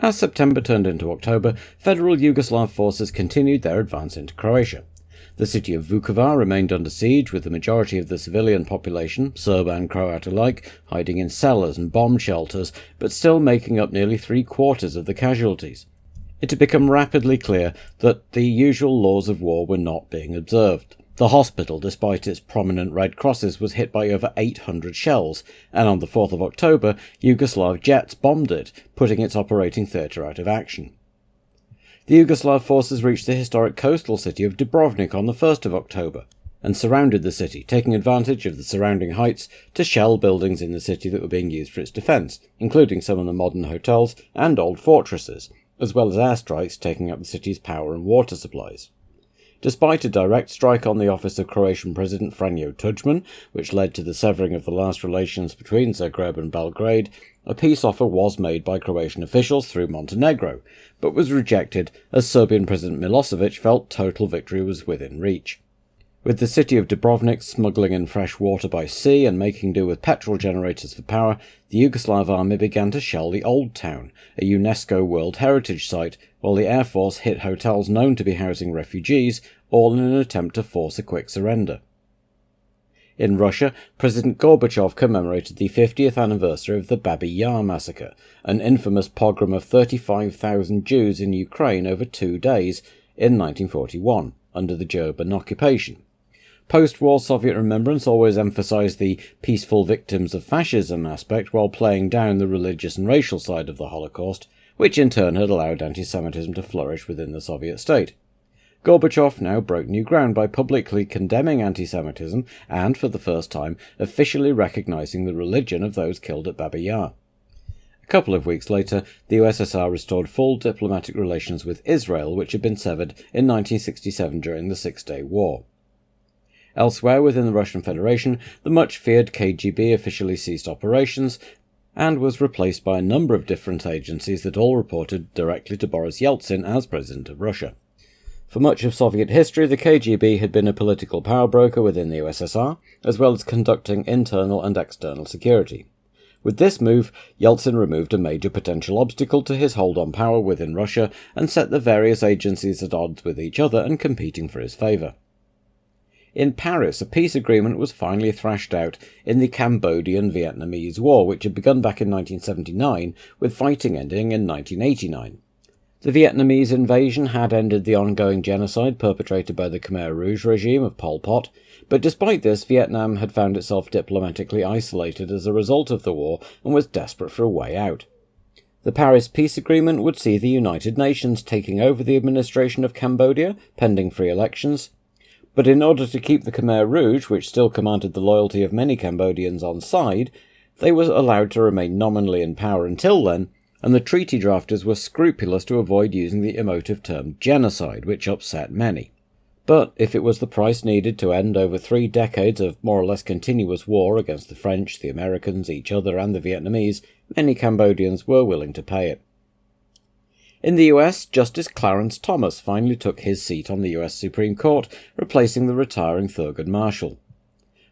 As September turned into October, federal Yugoslav forces continued their advance into Croatia. The city of Vukovar remained under siege, with the majority of the civilian population, Serb and Croat alike, hiding in cellars and bomb shelters, but still making up nearly 3/4 of the casualties. It had become rapidly clear that the usual laws of war were not being observed. The hospital, despite its prominent red crosses, was hit by over 800 shells, and on the 4th of October, Yugoslav jets bombed it, putting its operating theatre out of action. The Yugoslav forces reached the historic coastal city of Dubrovnik on the 1st of October, and surrounded the city, taking advantage of the surrounding heights to shell buildings in the city that were being used for its defence, including some of the modern hotels and old fortresses, as well as airstrikes taking up the city's power and water supplies. Despite a direct strike on the office of Croatian President Franjo Tudjman, which led to the severing of the last relations between Zagreb and Belgrade, a peace offer was made by Croatian officials through Montenegro, but was rejected as Serbian President Milosevic felt total victory was within reach. With the city of Dubrovnik smuggling in fresh water by sea and making do with petrol generators for power, the Yugoslav army began to shell the Old Town, a UNESCO World Heritage Site, while the Air Force hit hotels known to be housing refugees, all in an attempt to force a quick surrender. In Russia, President Gorbachev commemorated the 50th anniversary of the Babi Yar massacre, an infamous pogrom of 35,000 Jews in Ukraine over 2 days in 1941, under the German occupation. Post-war Soviet remembrance always emphasized the peaceful victims of fascism aspect while playing down the religious and racial side of the Holocaust, which in turn had allowed anti-Semitism to flourish within the Soviet state. Gorbachev now broke new ground by publicly condemning anti-Semitism and, for the first time, officially recognizing the religion of those killed at Babi Yar. A couple of weeks later, the USSR restored full diplomatic relations with Israel, which had been severed in 1967 during the Six-Day War. Elsewhere within the Russian Federation, the much-feared KGB officially ceased operations and was replaced by a number of different agencies that all reported directly to Boris Yeltsin as President of Russia. For much of Soviet history, the KGB had been a political power broker within the USSR, as well as conducting internal and external security. With this move, Yeltsin removed a major potential obstacle to his hold on power within Russia and set the various agencies at odds with each other and competing for his favour. In Paris, a peace agreement was finally thrashed out in the Cambodian-Vietnamese War, which had begun back in 1979, with fighting ending in 1989. The Vietnamese invasion had ended the ongoing genocide perpetrated by the Khmer Rouge regime of Pol Pot, but despite this, Vietnam had found itself diplomatically isolated as a result of the war and was desperate for a way out. The Paris Peace Agreement would see the United Nations taking over the administration of Cambodia, pending free elections, but in order to keep the Khmer Rouge, which still commanded the loyalty of many Cambodians, on side, they were allowed to remain nominally in power until then, and the treaty drafters were scrupulous to avoid using the emotive term genocide, which upset many. But if it was the price needed to end over 3 decades of more or less continuous war against the French, the Americans, each other and the Vietnamese, many Cambodians were willing to pay it. In the US, Justice Clarence Thomas finally took his seat on the US Supreme Court, replacing the retiring Thurgood Marshall.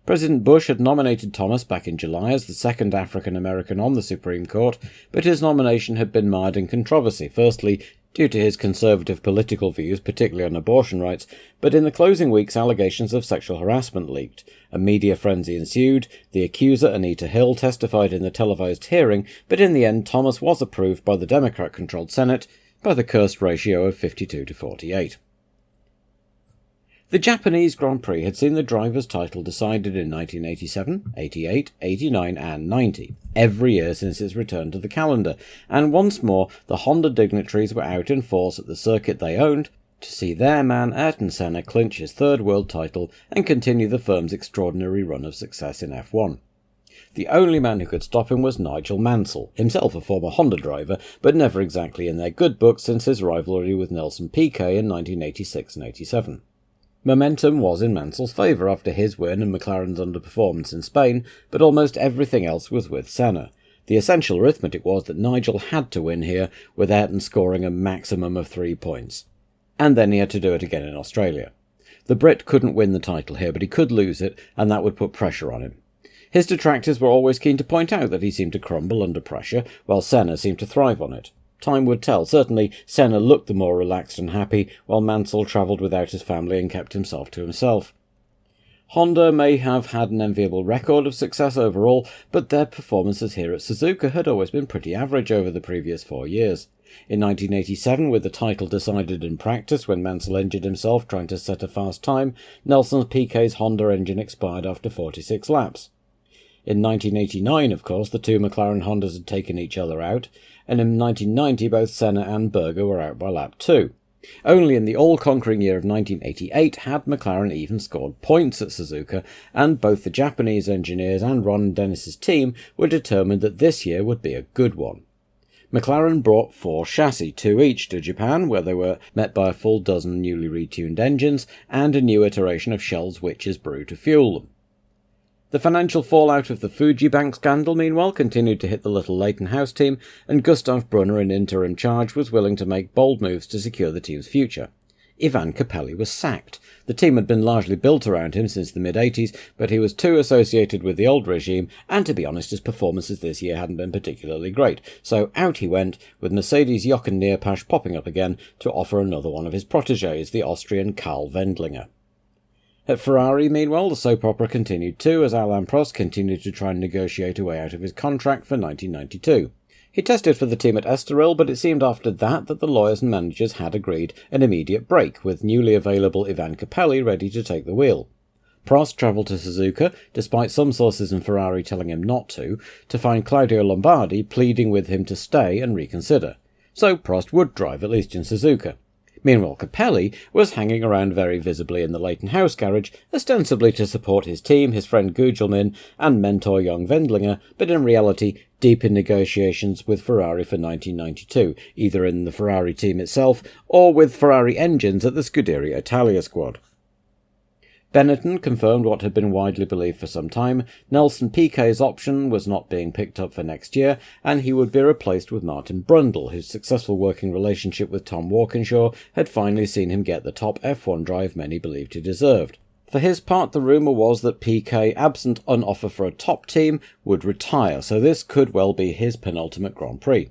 President Bush had nominated Thomas back in July as the second African-American on the Supreme Court, but his nomination had been mired in controversy, firstly due to his conservative political views, particularly on abortion rights, but in the closing weeks allegations of sexual harassment leaked. A media frenzy ensued, the accuser, Anita Hill, testified in the televised hearing, but in the end Thomas was approved by the Democrat-controlled Senate by the cursed ratio of 52 to 48. The Japanese Grand Prix had seen the driver's title decided in 1987, 88, 89 and 90, every year since its return to the calendar, and once more the Honda dignitaries were out in force at the circuit they owned to see their man Ayrton Senna clinch his 3rd world title and continue the firm's extraordinary run of success in F1. The only man who could stop him was Nigel Mansell, himself a former Honda driver, but never exactly in their good books since his rivalry with Nelson Piquet in 1986 and 87. Momentum was in Mansell's favour after his win and McLaren's underperformance in Spain, but almost everything else was with Senna. The essential arithmetic was that Nigel had to win here, with Ayrton scoring a maximum of 3 points. And then he had to do it again in Australia. The Brit couldn't win the title here, but he could lose it, and that would put pressure on him. His detractors were always keen to point out that he seemed to crumble under pressure, while Senna seemed to thrive on it. Time would tell. Certainly, Senna looked the more relaxed and happy, while Mansell travelled without his family and kept himself to himself. Honda may have had an enviable record of success overall, but their performances here at Suzuka had always been pretty average over the previous 4 years. In 1987, with the title decided in practice when Mansell injured himself trying to set a fast time, Nelson Piquet's Honda engine expired after 46 laps. In 1989, of course, the two McLaren Hondas had taken each other out, and in 1990 both Senna and Berger were out by lap 2. Only in the all-conquering year of 1988 had McLaren even scored points at Suzuka, and both the Japanese engineers and Ron Dennis's team were determined that this year would be a good one. McLaren brought 4 chassis, 2 each, to Japan, where they were met by a full dozen newly retuned engines and a new iteration of Shell's Witch's Brew to fuel them. The financial fallout of the Fuji Bank scandal, meanwhile, continued to hit the little Leighton House team, and Gustav Brunner, in interim charge, was willing to make bold moves to secure the team's future. Ivan Capelli was sacked. The team had been largely built around him since the mid-80s, but he was too associated with the old regime, and to be honest, his performances this year hadn't been particularly great, so out he went, with Mercedes Jochen Neerpasch popping up again to offer another one of his protégés, the Austrian Karl Wendlinger. At Ferrari, meanwhile, the soap opera continued too, as Alain Prost continued to try and negotiate a way out of his contract for 1992. He tested for the team at Estoril, but it seemed after that the lawyers and managers had agreed an immediate break, with newly available Ivan Capelli ready to take the wheel. Prost travelled to Suzuka, despite some sources in Ferrari telling him not to find Claudio Lombardi pleading with him to stay and reconsider. So Prost would drive, at least in Suzuka. Meanwhile, Capelli was hanging around very visibly in the Leighton House garage, ostensibly to support his team, his friend Gugelmin, and mentor young Wendlinger, but in reality deep in negotiations with Ferrari for 1992, either in the Ferrari team itself or with Ferrari engines at the Scuderia Italia squad. Benetton confirmed what had been widely believed for some time. Nelson Piquet's option was not being picked up for next year, and he would be replaced with Martin Brundle, whose successful working relationship with Tom Walkinshaw had finally seen him get the top F1 drive many believed he deserved. For his part, the rumour was that Piquet, absent an offer for a top team, would retire, so this could well be his penultimate Grand Prix.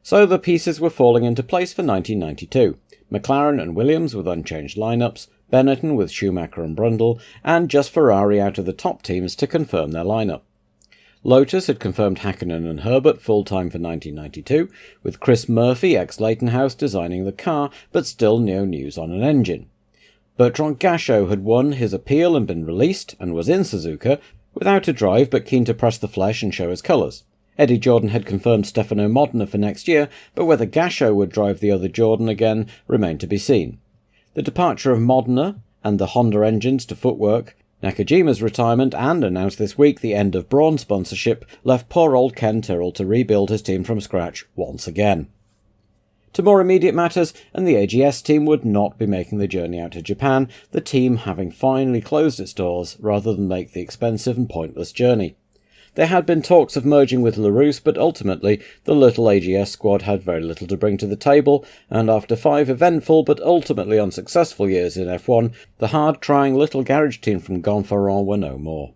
So the pieces were falling into place for 1992. McLaren and Williams with unchanged lineups, Benetton with Schumacher and Brundle, and just Ferrari out of the top teams to confirm their lineup. Lotus had confirmed Hakkinen and Herbert full-time for 1992, with Chris Murphy, ex-Leighton House, designing the car, but still no news on an engine. Bertrand Gachot had won his appeal and been released, and was in Suzuka, without a drive but keen to press the flesh and show his colours. Eddie Jordan had confirmed Stefano Modena for next year, but whether Gachot would drive the other Jordan again remained to be seen. The departure of Modena and the Honda engines to footwork, Nakajima's retirement, and, announced this week, the end of Braun sponsorship left poor old Ken Tyrrell to rebuild his team from scratch once again. To more immediate matters, and the AGS team would not be making the journey out to Japan, the team having finally closed its doors rather than make the expensive and pointless journey. There had been talks of merging with LaRousse, but ultimately the little AGS squad had very little to bring to the table, and after 5 eventful but ultimately unsuccessful years in F1, the hard-trying little garage team from Gonfaron were no more.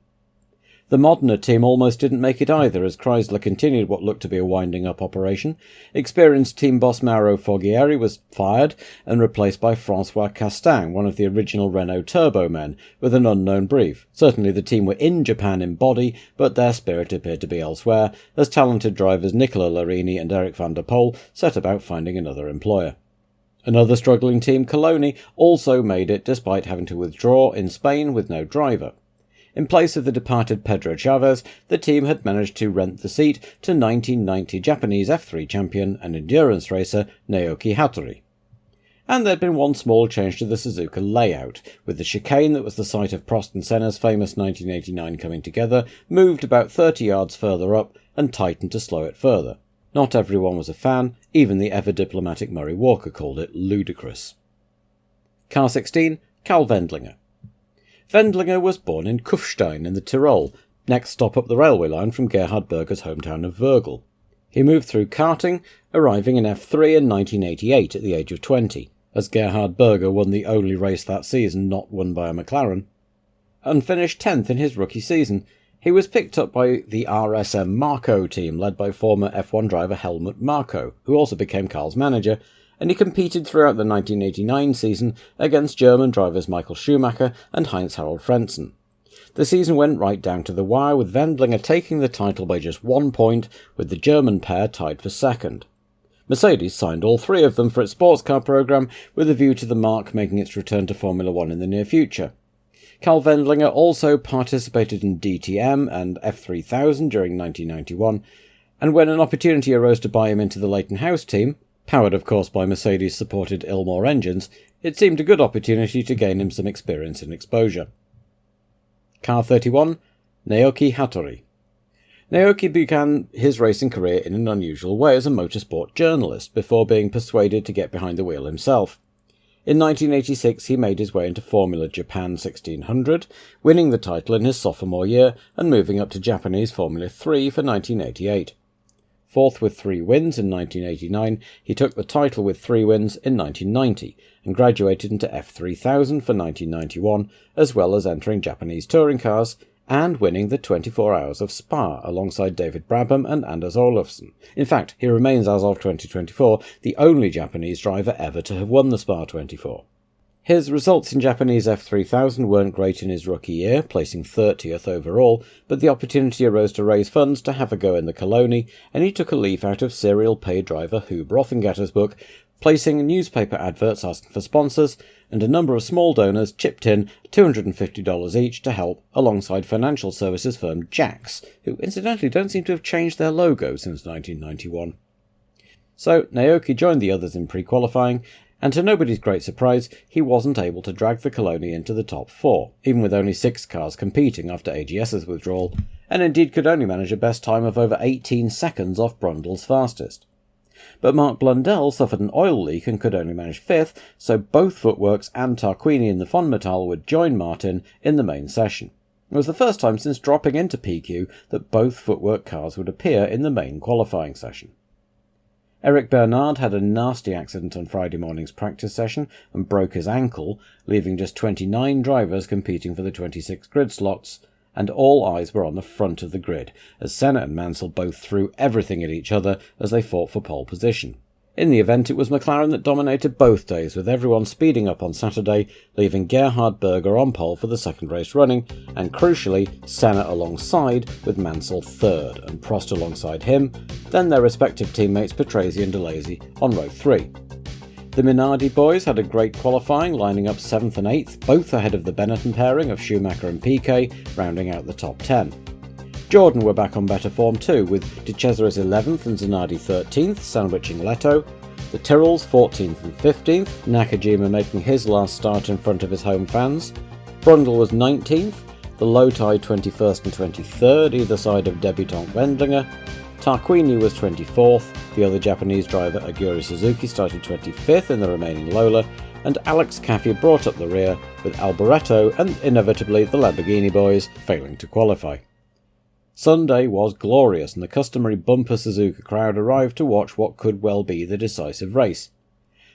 The Modena team almost didn't make it either, as Chrysler continued what looked to be a winding-up operation. Experienced team boss Mauro Forghieri was fired and replaced by François Castin, one of the original Renault Turbo men, with an unknown brief. Certainly the team were in Japan in body, but their spirit appeared to be elsewhere, as talented drivers Nicola Larini and Eric van der Poel set about finding another employer. Another struggling team, Coloni, also made it despite having to withdraw in Spain with no driver. In place of the departed Pedro Chavez, the team had managed to rent the seat to 1990 Japanese F3 champion and endurance racer Naoki Hattori. And there had been one small change to the Suzuka layout, with the chicane that was the site of Prost and Senna's famous 1989 coming together moved about 30 yards further up and tightened to slow it further. Not everyone was a fan, even the ever-diplomatic Murray Walker called it ludicrous. Car 16, Karl Wendlinger. Wendlinger was born in Kufstein in the Tyrol, next stop up the railway line from Gerhard Berger's hometown of Wörgl. He moved through karting, arriving in F3 in 1988 at the age of 20, as Gerhard Berger won the only race that season not won by a McLaren, and finished 10th in his rookie season. He was picked up by the RSM Marko team led by former F1 driver Helmut Marko, who also became Carl's manager, and he competed throughout the 1989 season against German drivers Michael Schumacher and Heinz-Harald Frentzen. The season went right down to the wire, with Wendlinger taking the title by just 1 point, with the German pair tied for second. Mercedes signed all three of them for its sports car programme, with a view to the marque making its return to Formula One in the near future. Karl Wendlinger also participated in DTM and F3000 during 1991, and when an opportunity arose to buy him into the Leighton House team, powered of course by Mercedes-supported Ilmor engines, it seemed a good opportunity to gain him some experience and exposure. Car 31, Naoki Hattori. Naoki began his racing career in an unusual way as a motorsport journalist before being persuaded to get behind the wheel himself. In 1986 he made his way into Formula Japan 1600, winning the title in his sophomore year and moving up to Japanese Formula 3 for 1988. Fourth with 3 wins in 1989, he took the title with 3 wins in 1990 and graduated into F3000 for 1991, as well as entering Japanese touring cars and winning the 24 Hours of Spa alongside David Brabham and Anders Olofsson. In fact, he remains as of 2024 the only Japanese driver ever to have won the Spa 24. His results in Japanese F3000 weren't great in his rookie year, placing 30th overall, but the opportunity arose to raise funds to have a go in the Coloni, and he took a leaf out of serial paid driver Hub Rothengatter's book, placing newspaper adverts asking for sponsors, and a number of small donors chipped in $250 each to help, alongside financial services firm Jax, who incidentally don't seem to have changed their logo since 1991. So Naoki joined the others in pre-qualifying, and to nobody's great surprise, he wasn't able to drag the Coloni into the top 4, even with only 6 cars competing after AGS's withdrawal, and indeed could only manage a best time of over 18 seconds off Brundle's fastest. But Mark Blundell suffered an oil leak and could only manage 5th, so both Footworks and Tarquini in the Fonmetal would join Martin in the main session. It was the first time since dropping into PQ that both Footwork cars would appear in the main qualifying session. Eric Bernard had a nasty accident on Friday morning's practice session and broke his ankle, leaving just 29 drivers competing for the 26 grid slots, and all eyes were on the front of the grid, as Senna and Mansell both threw everything at each other as they fought for pole position. In the event, it was McLaren that dominated both days, with everyone speeding up on Saturday, leaving Gerhard Berger on pole for the second race running, and crucially, Senna alongside, with Mansell third, and Prost alongside him, then their respective teammates Patrese and DeLazy on row 3. The Minardi boys had a great qualifying, lining up 7th and 8th, both ahead of the Benetton pairing of Schumacher and Piquet, rounding out the top 10. Jordan were back on better form too, with De Cesaris 11th and Zanardi 13th, sandwiching Leto. The Tyrrells 14th and 15th, Nakajima making his last start in front of his home fans. Brundle was 19th, the Lowtie 21st and 23rd, either side of debutant Wendlinger. Tarquini was 24th, the other Japanese driver Aguri Suzuki started 25th in the remaining Lola, and Alex Caffey brought up the rear, with Alboreto and inevitably the Lamborghini boys failing to qualify. Sunday was glorious, and the customary bumper Suzuka crowd arrived to watch what could well be the decisive race.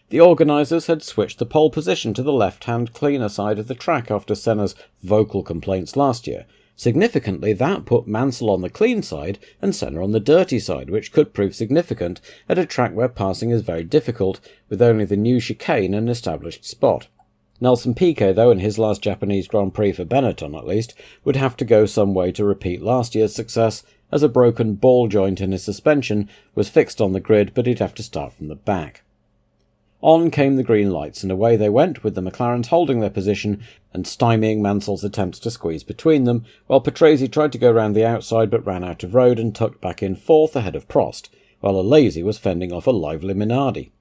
The organisers had switched the pole position to the left-hand cleaner side of the track after Senna's vocal complaints last year. Significantly, that put Mansell on the clean side and Senna on the dirty side, which could prove significant at a track where passing is very difficult, with only the new chicane an established spot. Nelson Piquet, though, in his last Japanese Grand Prix for Benetton at least, would have to go some way to repeat last year's success, as a broken ball joint in his suspension was fixed on the grid, but he'd have to start from the back. On came the green lights, and away they went, with the McLarens holding their position and stymieing Mansell's attempts to squeeze between them, while Patrese tried to go round the outside but ran out of road and tucked back in 4th ahead of Prost, while Alesi was fending off a lively Minardi.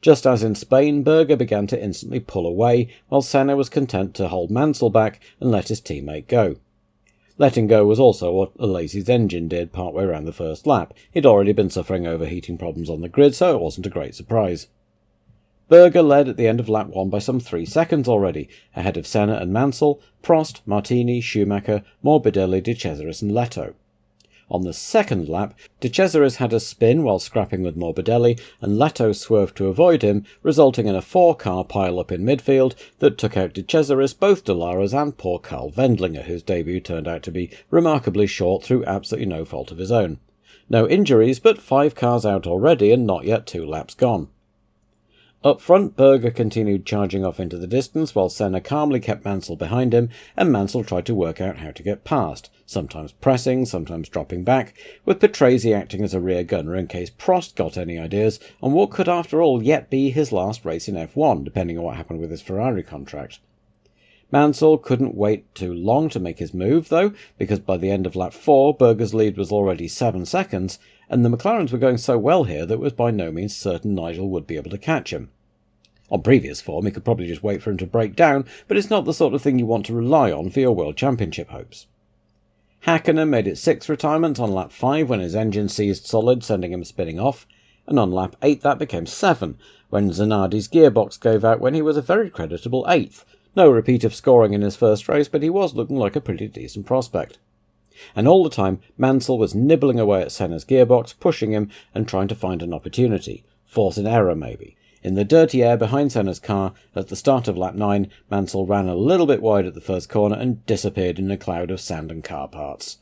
Just as in Spain, Berger began to instantly pull away, while Senna was content to hold Mansell back and let his teammate go. Letting go was also what Alesi's engine did partway around the first lap. He'd already been suffering overheating problems on the grid, so it wasn't a great surprise. Berger led at the end of lap 1 by some 3 seconds already, ahead of Senna and Mansell, Prost, Martini, Schumacher, Morbidelli, De Cesaris and Leto. On the second lap, De Cesaris had a spin while scrapping with Morbidelli, and Leto swerved to avoid him, resulting in a 4-car pile-up in midfield that took out De Cesaris, both Delaras and poor Karl Wendlinger, whose debut turned out to be remarkably short through absolutely no fault of his own. No injuries, but 5 cars out already and not yet 2 laps gone. Up front, Berger continued charging off into the distance while Senna calmly kept Mansell behind him, and Mansell tried to work out how to get past, sometimes pressing, sometimes dropping back, with Patrese acting as a rear gunner in case Prost got any ideas on what could after all yet be his last race in F1, depending on what happened with his Ferrari contract. Mansell couldn't wait too long to make his move, though, because by the end of lap 4, Berger's lead was already 7 seconds, and the McLarens were going so well here that it was by no means certain Nigel would be able to catch him. On previous form, he could probably just wait for him to break down, but it's not the sort of thing you want to rely on for your World Championship hopes. Hakkinen made it 6th retirement on lap 5 when his engine seized solid, sending him spinning off, and on lap 8 that became 7, when Zanardi's gearbox gave out when he was a very creditable 8th. No repeat of scoring in his first race, but he was looking like a pretty decent prospect. And all the time, Mansell was nibbling away at Senna's gearbox, pushing him and trying to find an opportunity. Force an error, maybe. In the dirty air behind Senna's car, at the start of lap 9, Mansell ran a little bit wide at the first corner and disappeared in a cloud of sand and car parts.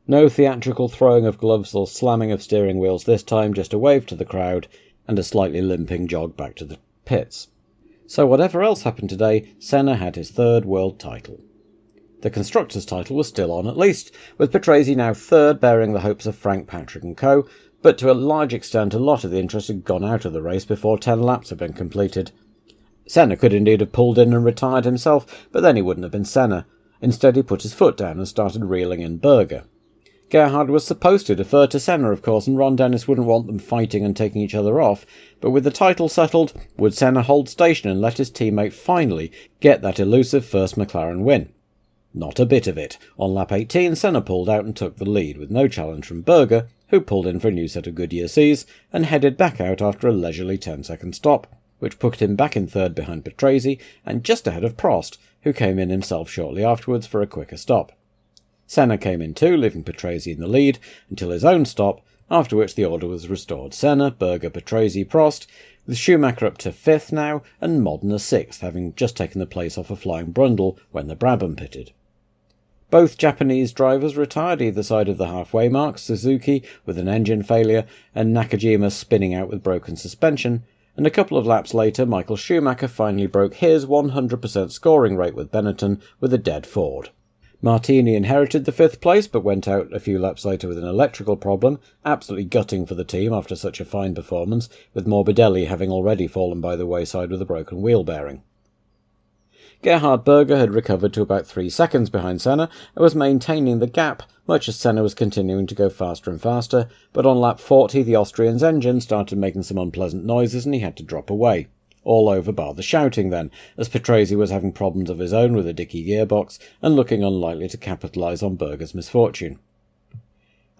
No theatrical throwing of gloves or slamming of steering wheels this time, just a wave to the crowd and a slightly limping jog back to the pits. So whatever else happened today, Senna had his 3rd world title. The Constructors' title was still on at least, with Patrese now 3rd, bearing the hopes of Frank, Patrick and co., but to a large extent a lot of the interest had gone out of the race before 10 laps had been completed. Senna could indeed have pulled in and retired himself, but then he wouldn't have been Senna. Instead he put his foot down and started reeling in Berger. Gerhard was supposed to defer to Senna, of course, and Ron Dennis wouldn't want them fighting and taking each other off, but with the title settled, would Senna hold station and let his teammate finally get that elusive first McLaren win? Not a bit of it. On lap 18, Senna pulled out and took the lead, with no challenge from Berger, who pulled in for a new set of Goodyear Cs and headed back out after a leisurely 10-second stop, which put him back in 3rd behind Patrese and just ahead of Prost, who came in himself shortly afterwards for a quicker stop. Senna came in too, leaving Patrese in the lead until his own stop, after which the order was restored. Senna, Berger, Patrese, Prost, with Schumacher up to 5th now, and Modena 6th, having just taken the place off a flying Brundle when the Brabham pitted. Both Japanese drivers retired either side of the halfway mark, Suzuki with an engine failure and Nakajima spinning out with broken suspension, and a couple of laps later Michael Schumacher finally broke his 100% scoring rate with Benetton with a dead Ford. Martini inherited the 5th place, but went out a few laps later with an electrical problem, absolutely gutting for the team after such a fine performance, with Morbidelli having already fallen by the wayside with a broken wheel bearing. Gerhard Berger had recovered to about 3 seconds behind Senna and was maintaining the gap, much as Senna was continuing to go faster and faster, but on lap 40 the Austrian's engine started making some unpleasant noises and he had to drop away. All over bar the shouting then, as Patrese was having problems of his own with a dicky gearbox and looking unlikely to capitalise on Berger's misfortune.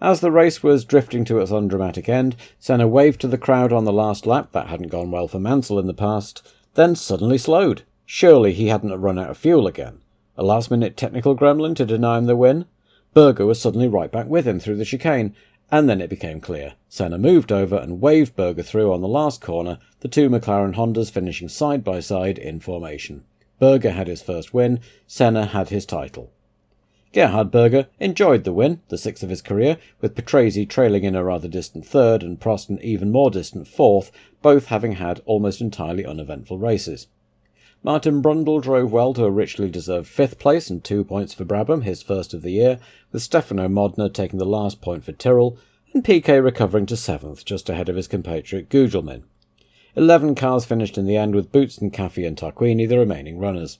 As the race was drifting to its undramatic end, Senna waved to the crowd on the last lap, that hadn't gone well for Mansell in the past, then suddenly slowed. Surely he hadn't run out of fuel again. A last-minute technical gremlin to deny him the win? Berger was suddenly right back with him through the chicane, and then it became clear. Senna moved over and waved Berger through on the last corner, the 2 McLaren Hondas finishing side by side in formation. Berger had his first win, Senna had his title. Gerhard Berger enjoyed the win, the 6th of his career, with Patrese trailing in a rather distant 3rd and Prost an even more distant 4th, both having had almost entirely uneventful races. Martin Brundle drove well to a richly deserved 5th place and 2 points for Brabham, his first of the year, with Stefano Modena taking the last point for Tyrrell, and Piquet recovering to 7th, just ahead of his compatriot Gugelmin. 11 cars finished in the end, with Boots and Caffi and Tarquini the remaining runners.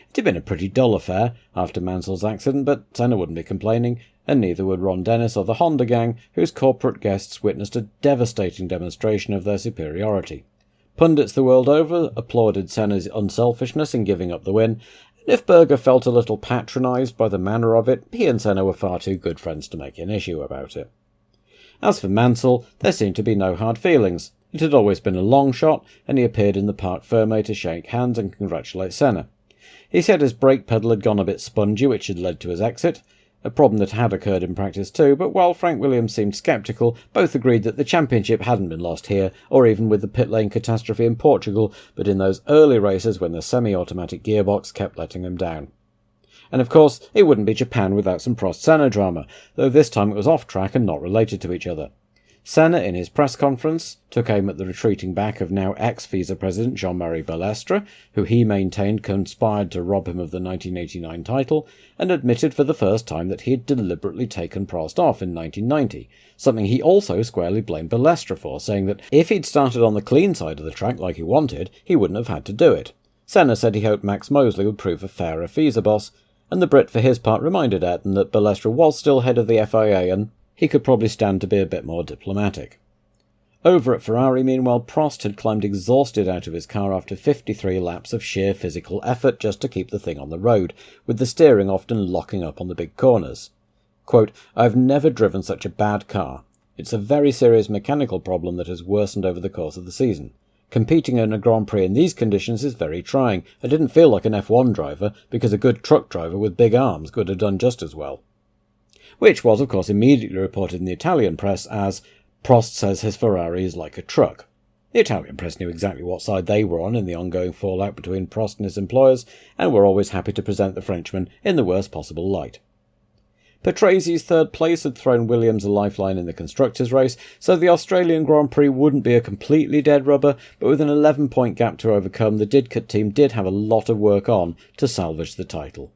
It had been a pretty dull affair after Mansell's accident, but Senna wouldn't be complaining, and neither would Ron Dennis or the Honda gang, whose corporate guests witnessed a devastating demonstration of their superiority. Pundits the world over applauded Senna's unselfishness in giving up the win, and if Berger felt a little patronised by the manner of it, he and Senna were far too good friends to make an issue about it. As for Mansell, there seemed to be no hard feelings. It had always been a long shot, and he appeared in the Parc Fermé to shake hands and congratulate Senna. He said his brake pedal had gone a bit spongy, which had led to his exit, a problem that had occurred in practice too, but while Frank Williams seemed sceptical, both agreed that the championship hadn't been lost here, or even with the pit lane catastrophe in Portugal, but in those early races when the semi-automatic gearbox kept letting them down. And of course, it wouldn't be Japan without some Prost-Senna drama, though this time it was off-track and not related to each other. Senna, in his press conference, took aim at the retreating back of now ex-FISA president Jean-Marie Balestre, who he maintained conspired to rob him of the 1989 title, and admitted for the first time that he had deliberately taken Prost off in 1990, something he also squarely blamed Balestre for, saying that if he'd started on the clean side of the track like he wanted, he wouldn't have had to do it. Senna said he hoped Max Mosley would prove a fairer FISA boss, and the Brit for his part reminded Ayrton that Balestre was still head of the FIA and he could probably stand to be a bit more diplomatic. Over at Ferrari, meanwhile, Prost had climbed exhausted out of his car after 53 laps of sheer physical effort just to keep the thing on the road, with the steering often locking up on the big corners. Quote, "I've never driven such a bad car. It's a very serious mechanical problem that has worsened over the course of the season. Competing in a Grand Prix in these conditions is very trying. I didn't feel like an F1 driver, because a good truck driver with big arms could have done just as well." Which was, of course, immediately reported in the Italian press as Prost says his Ferrari is like a truck. The Italian press knew exactly what side they were on in the ongoing fallout between Prost and his employers, and were always happy to present the Frenchman in the worst possible light. Patrese third place had thrown Williams a lifeline in the constructors' race, so the Australian Grand Prix wouldn't be a completely dead rubber, but with an 11-point gap to overcome, the Didcot team did have a lot of work on to salvage the title.